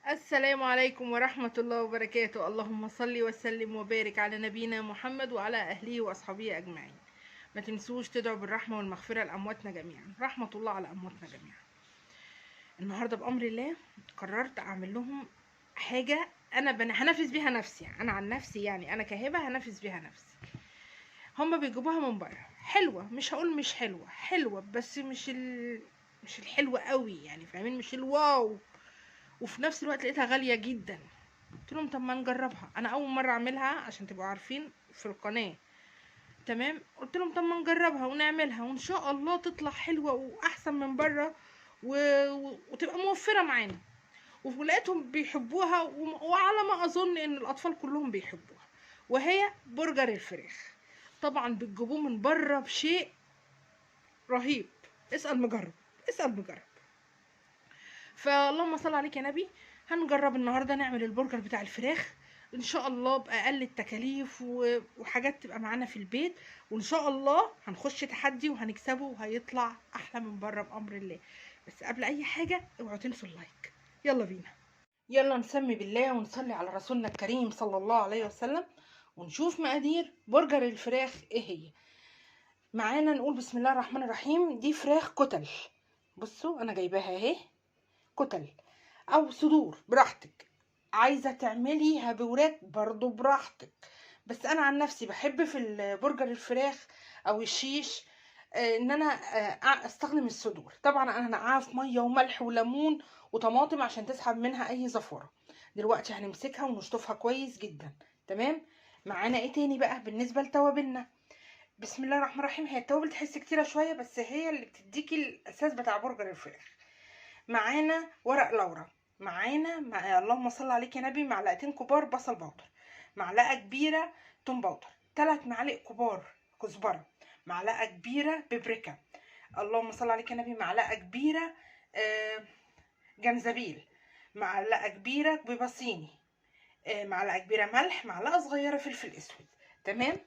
السلام عليكم ورحمة الله وبركاته. اللهم صل وسلم وبارك على نبينا محمد وعلى أهله وأصحابه أجمعين. ما تنسوش تدعوا بالرحمة والمغفرة لأمواتنا جميعا، رحمة الله على أمواتنا جميعا. النهاردة بأمر الله قررت أعمل لهم حاجة أنا هنفذ بيها نفسي، أنا عن نفسي يعني أنا كهبة هنفذ بيها نفسي. هما بيجيبوها من بره حلوة، مش هقول مش حلوة، حلوة بس مش الحلوة قوي يعني، فاهمين؟ مش الواو. وفي نفس الوقت لقيتها غالية جدا. قلت لهم طب ما نجربها، انا اول مره اعملها عشان تبقوا عارفين في القناه. تمام، قلت لهم طب ما نجربها ونعملها وان شاء الله تطلع حلوه واحسن من بره وتبقى موفره معانا. ولقيتهم بيحبوها وعلى ما اظن ان الاطفال كلهم بيحبوها، وهي برجر الفراخ. طبعا بتجيبوه من بره بشيء رهيب. اسال مجرب، اسال مجرب. فاللهم صل عليك يا نبي. هنجرب النهارده نعمل البرجر بتاع الفراخ ان شاء الله باقل التكاليف وحاجات تبقى معانا في البيت، وان شاء الله هنخش تحدي وهنكسبه وهيطلع احلى من بره بامر الله. بس قبل اي حاجه اوعوا تنسوا اللايك. يلا بينا، يلا نسمي بالله ونصلي على رسولنا الكريم صلى الله عليه وسلم ونشوف مقادير برجر الفراخ ايه هي. معانا نقول بسم الله الرحمن الرحيم. دي فراخ كتل، بصوا انا جايباها اهي، كتل او صدور براحتك. عايزه تعمليها بوراك برضو براحتك، بس انا عن نفسي بحب في البرجر الفراخ او الشيش ان انا استخدم الصدور. طبعا انا نقعها في ميه وملح وليمون وطماطم عشان تسحب منها اي زفاره. دلوقتي هنمسكها ونشطفها كويس جدا. تمام. معانا ايه تاني بقى بالنسبه لتوابلنا؟ بسم الله الرحمن الرحيم. هي التوابل تحس كتيره شويه بس هي اللي بتديكي الاساس بتاع برجر الفراخ. معانا ورق لورا، اللهم صل عليك يا نبي، معلقتين كبار بصل بودر، معلقه كبيره توم بودر، 3 معالق كبار كزبره، معلقه كبيره ببركه، اللهم صل عليك يا نبي، معلقه كبيره آه، جنزبيل، معلقه كبيره ببصيني، معلقه كبيره ملح، معلقه صغيره فلفل اسود. تمام.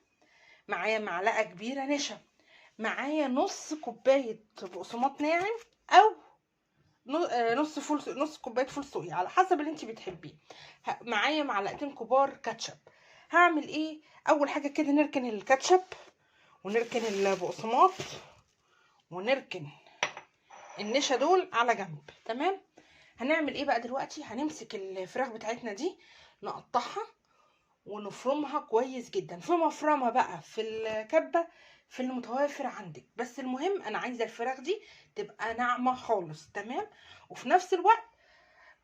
معايا معلقه كبيره نشا، معايا نص كوبايه بقسماط ناعم او نص كوبايه فول صويا على حسب اللي انت بتحبيه. معايا معلقتين كبار كاتشب. هعمل ايه؟ اول حاجه كده نركن الكاتشب ونركن البقسماط ونركن النشا دول على جنب. تمام. هنعمل ايه بقى دلوقتي؟ هنمسك الفراخ بتاعتنا دي نقطعها ونفرمها كويس جدا في مفرمه بقى في الكبه، في المتوافر عندك. بس المهم انا عايزه الفراخ دي تبقى ناعمه خالص. تمام. وفي نفس الوقت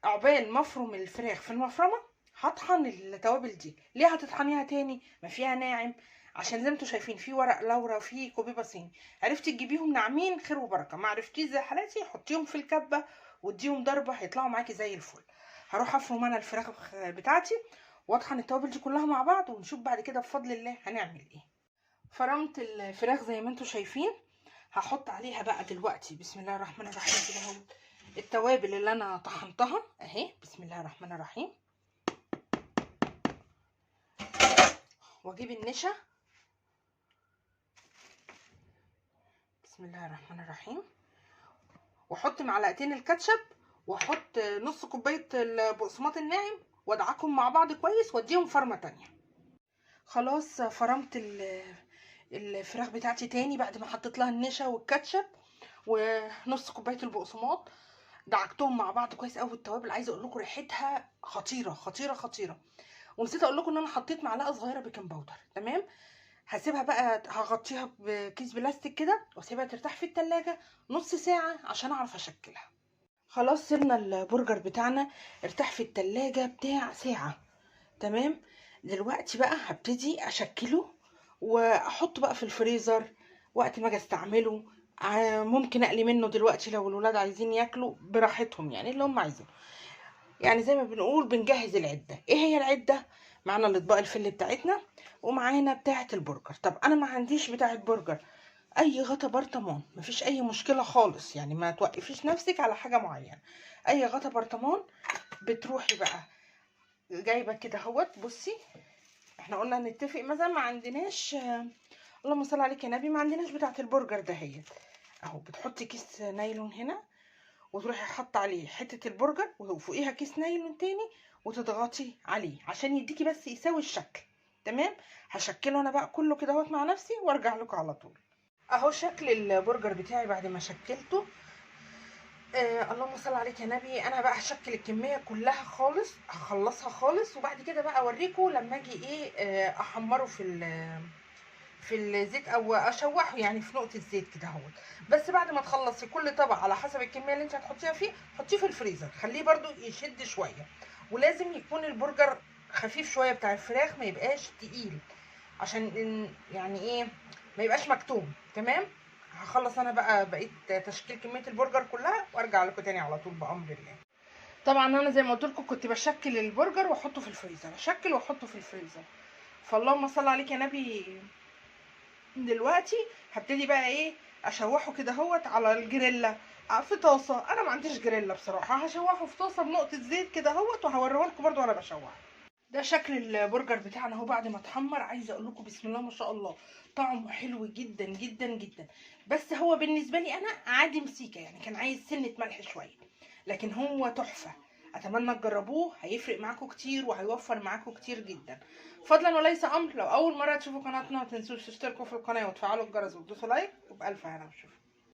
عقبال ما افرم الفراخ في المفرمه هطحن التوابل دي. ليه هتطحنيها تاني ما فيها ناعم؟ عشان زي ما انتوا شايفين في ورق لورا في كوبيبه صيني. عرفتي تجيبيهم ناعمين خير وبركه، ما عرفتيش زي حالاتي حطيهم في الكبه واديهم ضربه هيطلعوا معاكي زي الفل. هروح افرم انا الفراخ بتاعتي واطحن التوابل دي كلها مع بعض ونشوف بعد كده بفضل الله هنعمل ايه. فرمت الفراخ زي ما انتوا شايفين. هحط عليها بقى دلوقتي بسم الله الرحمن الرحيم كده اهو التوابل اللي انا طحنتها اهي. بسم الله الرحمن الرحيم. واجيب النشا، بسم الله الرحمن الرحيم، واحط معلقتين الكاتشب واحط نص كوبايه البقسماط الناعم وادعكهم مع بعض كويس واديهم فرمه تانية. خلاص فرمت الفراخ بتاعتي تاني بعد ما حطيت لها النشا والكاتشب ونص كوبايه البقسماط، دعكتهم مع بعض كويس قوي. التوابل عايزه اقول لكم ريحتها خطيره خطيره خطيره. ونسيت اقول لكم ان انا حطيت معلقه صغيره بيكنج باودر. تمام. هسيبها بقى، هغطيها بكيس بلاستيك كده واسيبها ترتاح في التلاجة نص ساعه عشان اعرف اشكلها. خلاص سيبنا البرجر بتاعنا ارتاح في التلاجة بتاع ساعه. تمام. دلوقتي بقى هبتدي اشكله واحطه بقى في الفريزر وقت ما اجي استعمله. ممكن اقلي منه دلوقتي لو الولاد عايزين ياكلوا براحتهم، يعني اللي هم عايزينه. يعني زي ما بنقول بنجهز العده. ايه هي العده؟ معانا الاطباق الفل بتاعتنا ومعانا بتاعه البرجر. طب انا ما عنديش بتاعه برجر، اي غطا برطمان مفيش اي مشكله خالص، يعني ما توقفيش نفسك على حاجه معينه. اي غطا برطمان بتروحي بقى جايبه كده اهوت. بصي احنا قلنا نتفق مثلا ما عندناش اللهم صل عليك يا نبي، ما عندناش بتاعه البرجر دهيت اهو. بتحطي كيس نايلون هنا وتروحي حاطه عليه حته البرجر وفوقيها كيس نايلون تاني وتضغطي عليه عشان يديكي بس يساوي الشكل. تمام. هشكله انا بقى كله كده اهوت مع نفسي وارجع لكم على طول. اهو شكل البرجر بتاعي بعد ما شكلته. اللهم صل عليك يا نبي. انا بقى هشكل الكميه كلها خالص، هخلصها خالص، وبعد كده بقى اوريكم لما اجي ايه احمره في الزيت او اشوحه يعني في نقطه زيت كده اهوت. بس بعد ما تخلصي كل طبق على حسب الكميه اللي انت هتحطيها فيه، حطيه في الفريزر، خليه برده يشد شويه. ولازم يكون البرجر خفيف شويه بتاع الفراخ، ما يبقاش تقيل، عشان يعني ايه ما يبقاش مكتوم. تمام. هخلص انا بقى بقيت تشكيل كميه البرجر كلها وارجع لكم تاني على طول بامر الله. طبعا انا زي ما قلت لكم كنت بشكل البرجر واحطه في الفريزر، اشكل واحطه في الفريزر. فاللهم صل عليك يا نبي. دلوقتي هبتدي بقى ايه اشوحه كده اهوت على الجريلا في طاسه. انا ما عنديش جريلا بصراحه، هشوحه في طاسه بنقطه زيت كده اهوت وهوريه لكم برده وانا بشوحه. ده شكل البرجر بتاعنا اهو بعد ما اتحمر. عايزه اقول لكم بسم الله ما شاء الله طعمه حلو جدا جدا جدا. بس هو بالنسبه لي انا عادي مسيكه، يعني كان عايز سنه ملح شويه، لكن هو تحفه. اتمنى تجربوه، هيفرق معاكم كتير وهيوفر معاكم كتير جدا. فضلا وليس امر، لو اول مره تشوفوا قناتنا ما تنسوش تشتركوا في القناه وتفعلوا الجرس وتدوسوا لايك، وبالف هنا وشوف.